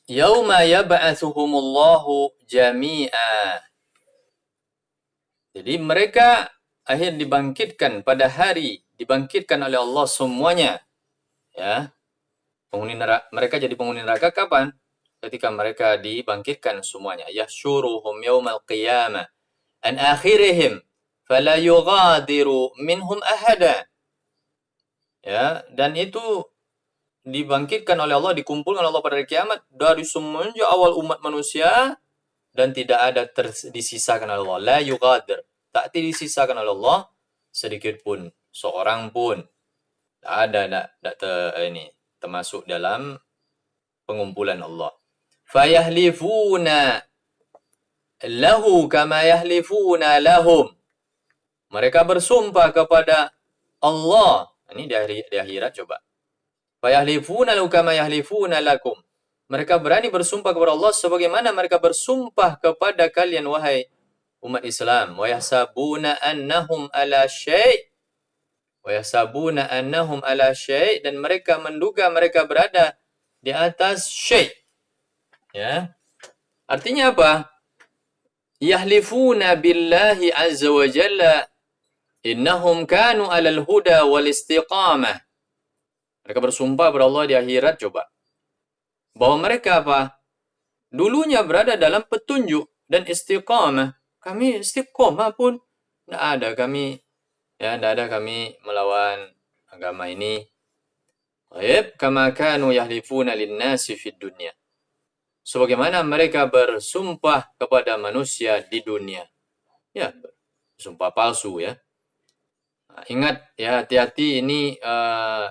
Yauma yab'atsuhumullahu jami'a. Jadi mereka akhir dibangkitkan pada hari dibangkitkan oleh Allah semuanya. Ya, mereka jadi penghuni neraka kapan? Ketika mereka dibangkitkan semuanya. Yahsyuruhum yaumal qiyamah an akhirihim fala yughadiru minhum ahada. Ya, dan itu dibangkitkan oleh Allah, dikumpulkan oleh Allah pada hari kiamat dari semenjak awal umat manusia dan tidak ada disisakan oleh Allah. La yughadir, tak disisakan oleh Allah sedikit pun, seorang pun. Tak ada, ini termasuk dalam pengumpulan Allah. Fayahlifuna lahu kama yahlifuna lahum. Mereka bersumpah kepada Allah. Ini di akhirat coba. Fayahlifuna lahu kama yahlifuna lakum. Mereka berani bersumpah kepada Allah sebagaimana mereka bersumpah kepada kalian wahai umat Islam. Wa yahsabuna annahum ala syai'. Wa yahsabuna annahum ala syai' dan mereka menduga mereka berada di atas syai'. Ya. Artinya apa? Yahlifuna billahi azza wa jalla innahum kanu alal huda wal istiqamah. Mereka bersumpah kepada Allah di akhirat coba. Bahwa mereka apa? Dulunya berada dalam petunjuk dan istiqamah. Kami istiqamah pun tidak ada kami. Ya, tidak ada kami melawan agama ini. Baik, kama kanu yahlifuna linnasi fid dunya. Sebagaimana mereka bersumpah kepada manusia di dunia. Ya, sumpah palsu ya. Nah, ingat ya, hati-hati ini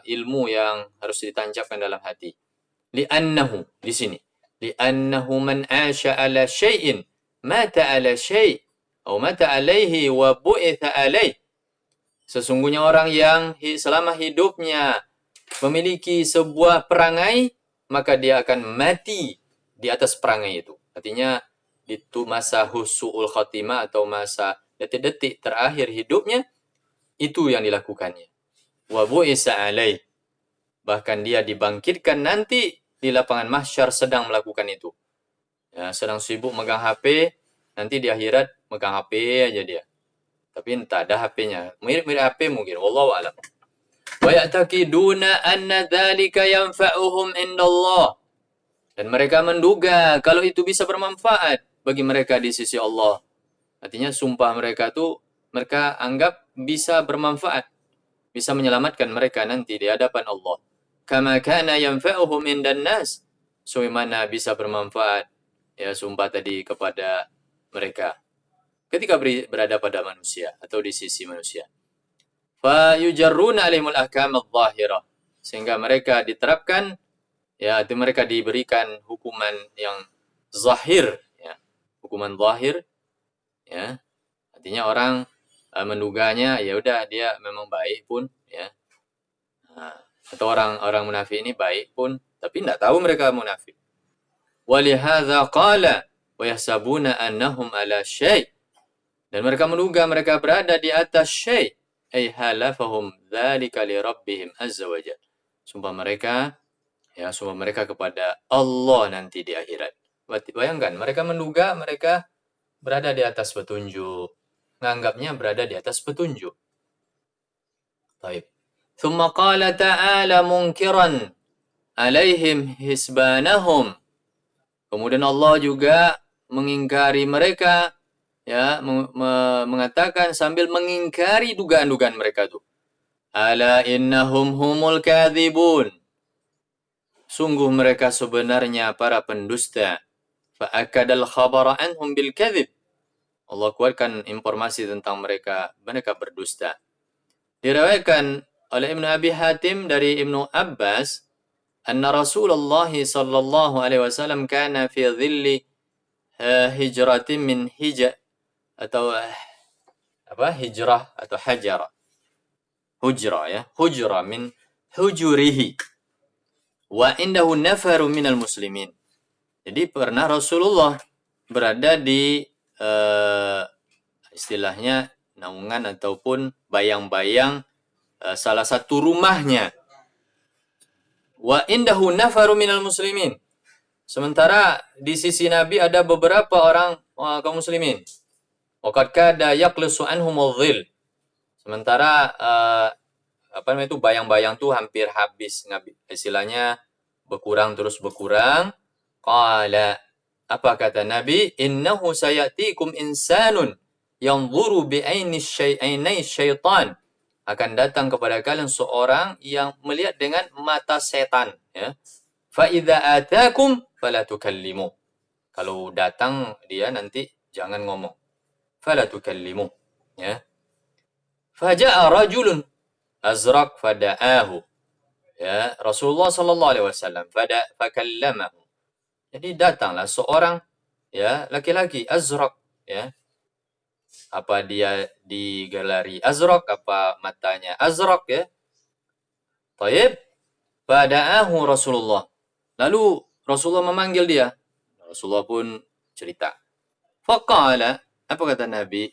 ilmu yang harus ditancapkan dalam hati. Li'annahu di sini. Li'annahu man 'asha 'ala syai'in mata 'ala syai' atau mata 'alaihi wa bu'itha 'alaihi. Sesungguhnya orang yang selama hidupnya memiliki sebuah perangai, maka dia akan mati di atas perangai itu. Artinya itu masa husnul khatimah atau masa detik-detik terakhir hidupnya, itu yang dilakukannya. Wa bu'isa alaih. Bahkan dia dibangkitkan nanti di lapangan mahsyar sedang melakukan itu. Ya, sedang sibuk megang HP, nanti di akhirat megang HP aja dia. Tapi entah ada HP-nya. Mirip-mirip HP mungkin. Wallahu a'lam. Wa ya'taqiduna anna dzalika yanfa'uhum indallah. Dan mereka menduga kalau itu bisa bermanfaat bagi mereka di sisi Allah. Artinya sumpah mereka itu mereka anggap bisa bermanfaat, bisa menyelamatkan mereka nanti di hadapan Allah. Kama kana yanfa'uhum indan nas. Sebagaimana bisa bermanfaat ya sumpah tadi kepada mereka ketika berada pada manusia atau di sisi manusia. Fa yujarruna alaihimul ahkam adh-dhahirah. Sehingga mereka diterapkan ya, itu mereka diberikan hukuman yang zahir ya. Hukuman zahir ya. Artinya orang menduganya ya udah dia memang baik pun ya. Nah, atau orang munafik ini baik pun tapi tidak tahu mereka munafik. Walihadza qala wa yahsabuna annahum ala syai'. Dan mereka menduga mereka berada di atas syai'. Ay halafahum dzalika li rabbihim azza wa jalla. Sumpah mereka ya, sumpah mereka kepada Allah nanti di akhirat. Bayangkan, mereka menduga mereka berada di atas petunjuk. Menganggapnya berada di atas petunjuk. Baik. Thumma qala ta'ala munkiran alaihim hisbanahum. Kemudian Allah juga mengingkari mereka, ya, mengatakan sambil mengingkari dugaan-dugaan mereka itu. Ala innahum humul kadhibun. Sungguh mereka sebenarnya para pendusta. Fa'akadal khabara anhum bil kadhib. Allah kuatkan informasi tentang mereka berdusta. Diriwayatkan oleh Ibnu Abi Hatim dari Ibnu Abbas, anna Rasulullah sallallahu alaihi wasallam kana fi dhilli hijratin min atau hijrah atau hajara. Hujrah ya, hujrah min hujurihi. Wa indahu nafaru minal muslimin. Jadi pernah Rasulullah berada di istilahnya naungan ataupun bayang-bayang salah satu rumahnya. Wa indahu nafaru minal muslimin. Sementara di sisi Nabi ada beberapa orang kaum muslimin. Waqad kada yaqlisu anhumul dhil. Sementara apa namanya itu bayang-bayang tuh hampir habis, istilahnya berkurang terus berkurang. Qala, apa kata Nabi? Innahu sayatikum insanun yanzuru bi'aini syaitan. Akan datang kepada kalian seorang yang melihat dengan mata setan, ya. Fa idza atakum fala tukallimu. Kalau datang dia nanti jangan ngomong. Fala tukallimu, ya. Faja'a rajulun azraq fada'ahu. Ya, Rasulullah sallallahu alaihi wasallam fakallamahu. Jadi datanglah seorang, ya, laki-laki azraq, ya. Apa dia digelari azraq, apa matanya azraq, ya. Taib, fada'ahu Rasulullah. Lalu Rasulullah memanggil dia. Rasulullah pun cerita. Faqala, apa kata Nabi?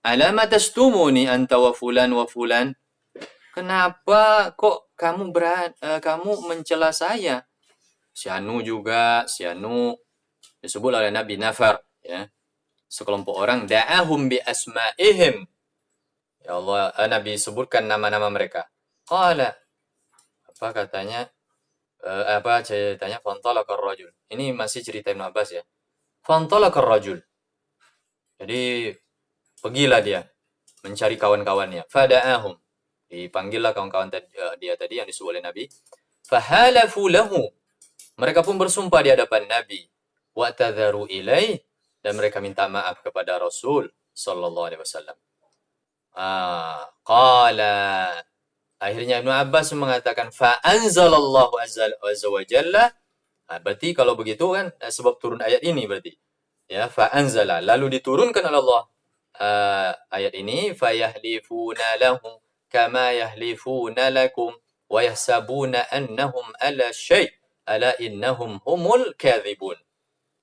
Alama tastumuni anta wa fulan wa fulan? Kenapa kok kamu mencela saya? Si Anu juga, si Anu disebut oleh Nabi Nafar, ya. Sekelompok orang da'ahum bi asma'ihim. Ya Allah, Nabi sebutkan nama-nama mereka. Qala, apa katanya? Apa ceritanya? Fantalaqar rajul. Ini masih cerita Ibnu Abbas, ya. Fantalaqar rajul. Jadi pergilah dia mencari kawan-kawannya. Fada'ahum. Dipanggillah kawan-kawan dia tadi yang disuruh oleh Nabi. Fahalafu lahu. Mereka pun bersumpah di hadapan Nabi. Wa'tadharu ilaih. Dan mereka minta maaf kepada Rasul sallallahu alaihi wasallam. Qala. Akhirnya Ibnu Abbas mengatakan fa'anzalallahu azza wa jalla. Berarti kalau begitu kan sebab turun ayat ini berarti. Ya, fa'anzala. Lalu diturunkan oleh Allah ayat ini, fayahlifuna lahum kama yahlifuna lakum wa yahsabuna annahum ala syai' ala innahum humul kadhibun.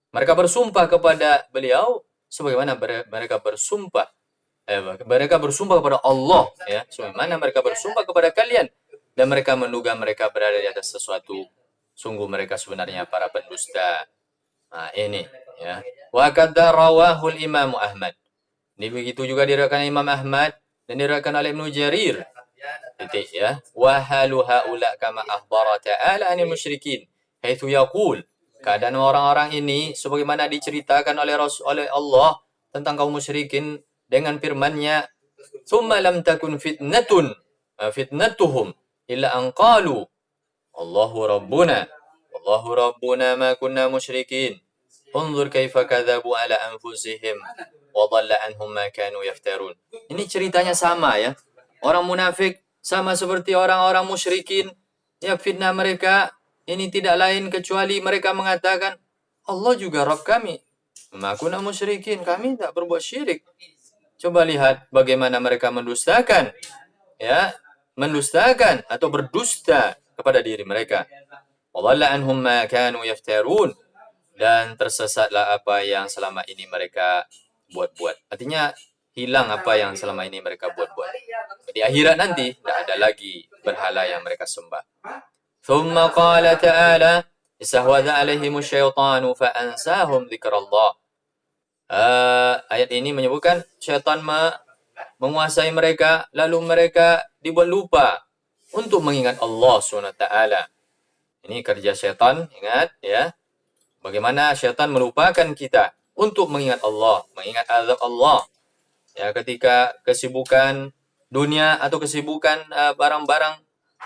Mereka bersumpah kepada beliau sebagaimana mereka bersumpah kepada Allah, ya, sebagaimana mereka bersumpah kepada kalian, dan mereka menduga mereka berada di atas sesuatu. Sungguh mereka sebenarnya para pendusta. Nah, ini, ya. Wa kadza rawahul Imam Ahmad. Ini begitu juga diriwayatkan Imam Ahmad dan diriwayatkan oleh Ibnu Jarir. Titik, ya. Wa halu haula kama akhbara ta'ala anil musyrikin haitsu yaqul. Keadaan orang-orang ini sebagaimana diceritakan oleh Allah tentang kaum musyrikin dengan firman-Nya, "Tsumma lam takun fitnatuhum illa an qalu Allahu rabbuna wallahu rabbuna ma kunna musyrikin. Unzur kaifa kadzabu ala anfusihim wa dhalla anhum ma kanu yaftarun." Ini ceritanya sama, ya. Orang munafik sama seperti orang-orang musyrikin. Ya, fitnah mereka ini tidak lain kecuali mereka mengatakan Allah juga Rabb kami. Ma kunna musyrikin, kami tak berbuat syirik. Coba lihat bagaimana mereka mendustakan, ya, mendustakan atau berdusta kepada diri mereka. Wa dhalla anhum ma kanu yaftarun. Dan tersesatlah apa yang selama ini mereka buat-buat. Artinya hilang apa yang selama ini mereka buat-buat. Di akhirat nanti tidak ada lagi berhala yang mereka sembah. Thumma qala ta'ala istahwadha alaihimu syaitanu fa'ansahum dzikrallah. Ayat ini menyebutkan syaitan menguasai mereka, lalu mereka dibuat lupa untuk mengingat Allah SWT. Ini kerja syaitan, ingat, ya. Bagaimana syaitan melupakan kita untuk mengingat Allah, mengingat azab Allah. Ya, ketika kesibukan dunia atau kesibukan barang-barang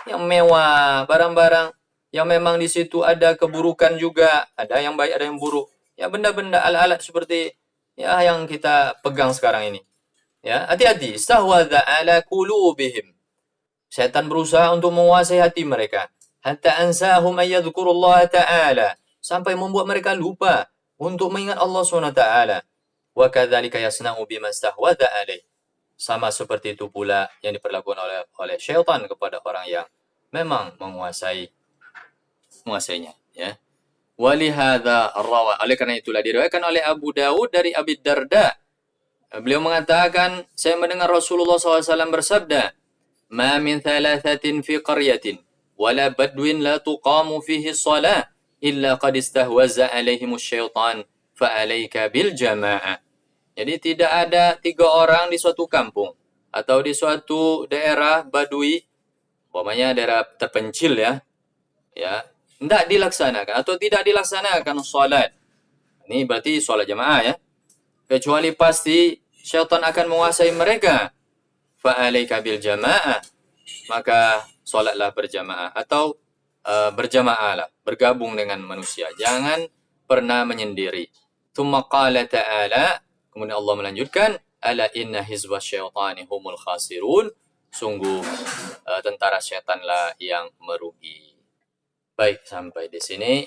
yang mewah, barang-barang yang memang di situ ada keburukan juga, ada yang baik, ada yang buruk. Ya, benda-benda alat-alat seperti ya yang kita pegang sekarang ini. Ya, hati-hati. Istahwadha ala qulubihim. Syaitan berusaha untuk menguasai hati mereka. Hatta ansahum ayyadhkurullah ta'ala. Sampai membuat mereka lupa untuk mengingat Allah SWT. Wa kadzalika yasna'u bima istahwadha alaih. Sama seperti itu pula yang diperlakukan oleh syaitan kepada orang yang memang menguasainya, ya. Walihadza rawa, oleh karena itulah diriwayatkan oleh Abu Dawud dari Abi Darda. Beliau mengatakan, saya mendengar Rasulullah SAW bersabda, "Ma min thalathatin fi qaryatin wala badwin la tuqamu fihi shalah illa qad istahwaza alaihimus syaitan fa'alaika bil jama'ah. Jadi tidak ada 3 orang di suatu kampung atau di suatu daerah badui, umpamanya daerah terpencil ya, tidak dilaksanakan atau tidak dilaksanakan salat. Ini berarti salat jamaah ya. Kecuali pasti syaitan akan menguasai mereka. Fa'alaika bil jama'ah. Maka salatlah berjamaah atau berjamaahlah, bergabung dengan manusia. Jangan pernah menyendiri. Tsumma qala ta'ala, kemudian Allah melanjutkan, ala inna hizbasyaitani humul khasirun. Sungguh tentara syaitanlah yang merugi. Baik, sampai di sini